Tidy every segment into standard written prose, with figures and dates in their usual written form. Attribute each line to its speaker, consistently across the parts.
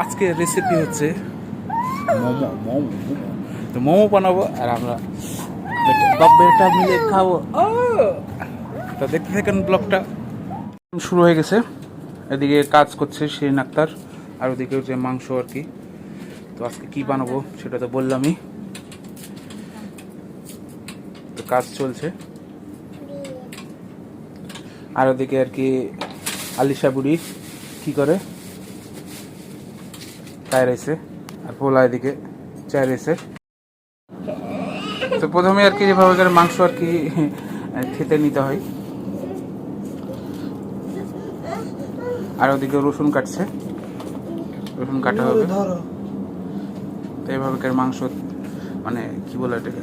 Speaker 1: আজকে রেসিপি হচ্ছে মোমো মোমো তো মোমো বানাবো আর আমরা বেটা মিলে খাবো। তো দেখতে থাকেন ব্লগটা। শুরু হয়ে গেছে, এদিকে কাজ করছে শিরিন আক্তার আর ওদিকে হচ্ছে মাংস আর কি। তো আজকে কি বানাবো সেটা তো বললামই, তো কাজ চলছে। আর ওদিকে আর কি আলিশা বুড়ি কি করে চায় রয়েছে আর পোলা এদিকে চায় রয়েছে। তো প্রথমে আর কি যেভাবে করে মাংস আর কি খেতে নিতে হয়, আর ওদিকে রসুন কাটছে, রসুন কাটা হবে। তো এইভাবে করে মাংস মানে কি বলে এটাকে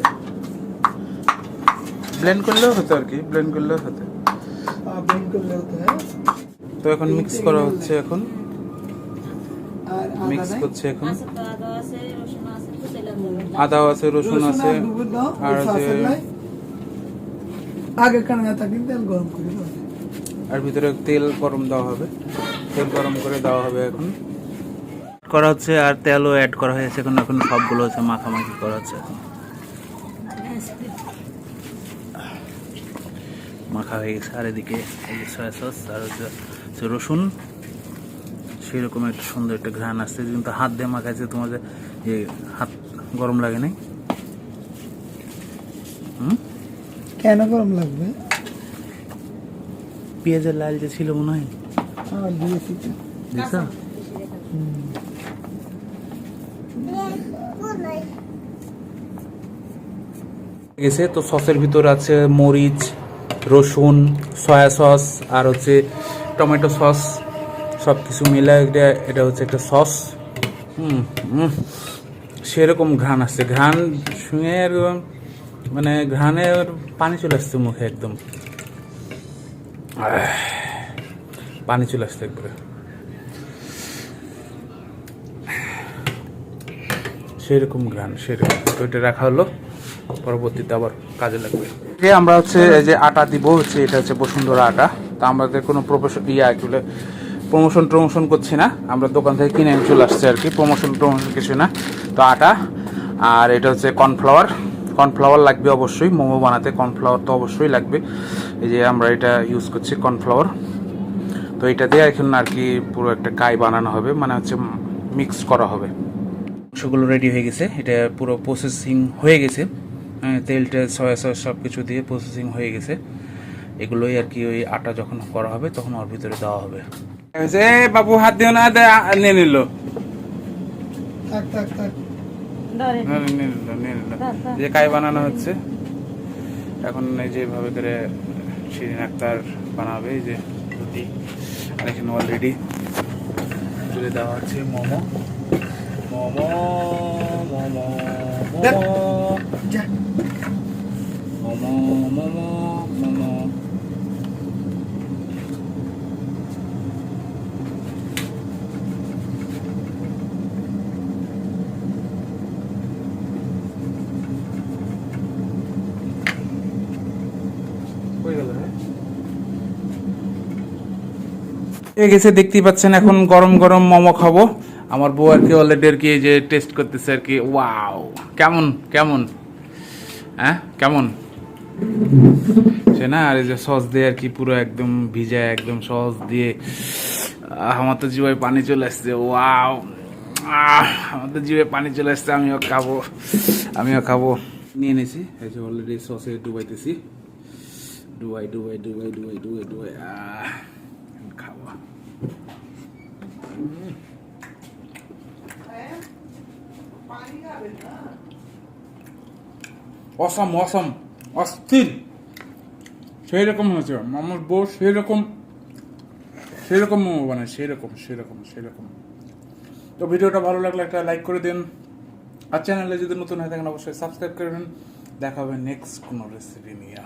Speaker 1: ব্লেন্ড করলেও হতো আর কি, ব্লেন্ড করলেও হতো। তো এখন মিক্স করা হচ্ছে, এখন মিক্স করছে। এখন আদাও আছে, রসুন আছে, আর আছে আর ভিতরে তেল গরম দেওয়া হবে, তেল গরম করে দেওয়া হবে। এখন করা হচ্ছে আর তেলও অ্যাড করা হয়েছে। এখন এখন সবগুলো হচ্ছে মাখামাখি করা হচ্ছে। এখন মাখা হয়ে গেছে। আর এদিকে সয়া সস আর হচ্ছে রসুন, সেরকম একটা সুন্দর একটা ঘ্রাণ আসছে। কিন্তু হাত দিয়ে মাখাইছে, তোমাদের যে হাত গরম লাগে নাই?
Speaker 2: কেন গরম লাগবে?
Speaker 1: পেঁয়াজের লাল যে ছিল মনে হয় গেছে। তো সসের ভিতর আছে মরিচ, রসুন, সয়া সস আর হচ্ছে টমেটো সস, সব কিছু মিলে এটা হচ্ছে একটা সস। সেরকম ঘ্রাণ আসছে, ঘ্রাণ শুনে মানে ঘ্রাণের পানি চলে আসছে মুখে, একদম পানি চলে আসছে একবারে, সেরকম ঘ্রাণ সেরকম। তো এটা রাখা হলো, পরবর্তীতে আবার কাজে লাগবে। আমরা হচ্ছে এই যে আটা দিব, হচ্ছে এটা হচ্ছে বসুন্ধরা আটা। তো আমাদের কোনো প্রমোশন করছি না, আমরা দোকান থেকে কিনে চলে আসছে আর কি, প্রমোশন কিছু না। তো আটা আর এটা হচ্ছে কর্নফ্লাওয়ার। কর্নফ্লাওয়ার লাগবে অবশ্যই, মোমো বানাতে কর্নফ্লাওয়ার তো অবশ্যই লাগবে। এই যে আমরা এটা ইউজ করছি কর্নফ্লাওয়ার। তো এটা দিয়ে এখন আর কি পুরো একটা কাই বানানো হবে, মানে হচ্ছে মিক্স করা হবে। সেগুলো রেডি হয়ে গেছে, এটা পুরো প্রসেসিং হয়ে গেছে। তেলটা সয়া সস সব কিছু দিয়ে প্রসেসিং হয়ে গেছে। এগুলোই আর কি ওই আটা যখন করা হবে তখন ওর ভিতরে দেওয়া হবে। বাবু হাত দিও না, নিয়ে নিল, যে কাই বানানো হচ্ছে এখন। এই যেভাবে করে শিরিন আক্তার বানাবে, এই যে রুটি, আর এখানে অলরেডি তুলে দেওয়া হচ্ছে মোমো। মোমো মোমো মোমো মোমো মোমো। গেছে দেখতেই পাচ্ছেন। এখন গরম গরম মোমো খাবো। আমার বউ আর কি অলরেডি আর কি এই যে টেস্ট করতেছে আর কি। ওয়াও, কেমন কেমন হ্যাঁ কেমন সে না। আর এই যে সস দিয়ে আর কি পুরো একদম ভিজা, একদম সস দিয়ে আমার তো জিভায় পানি চলে আসছে। ওয়াও, আমার তো জিভায় পানি চলে আসছে। আমিও খাবো নিয়ে নিয়েছি। এই যে অলরেডি সসে ডুবাইতেছি, ডুবাই খাওয়া। অসম অস্থির, সেই রকম হয়েছে আমার বউ, সেরকম মোমো বানায়, সেরকম। তো ভিডিওটা ভালো লাগলে একটা লাইক করে দিন, আর চ্যানেলে যদি নতুন হয়ে থাকেন অবশ্যই সাবস্ক্রাইব করবেন। দেখা হবে নেক্সট কোনো রেসিপি নিয়ে।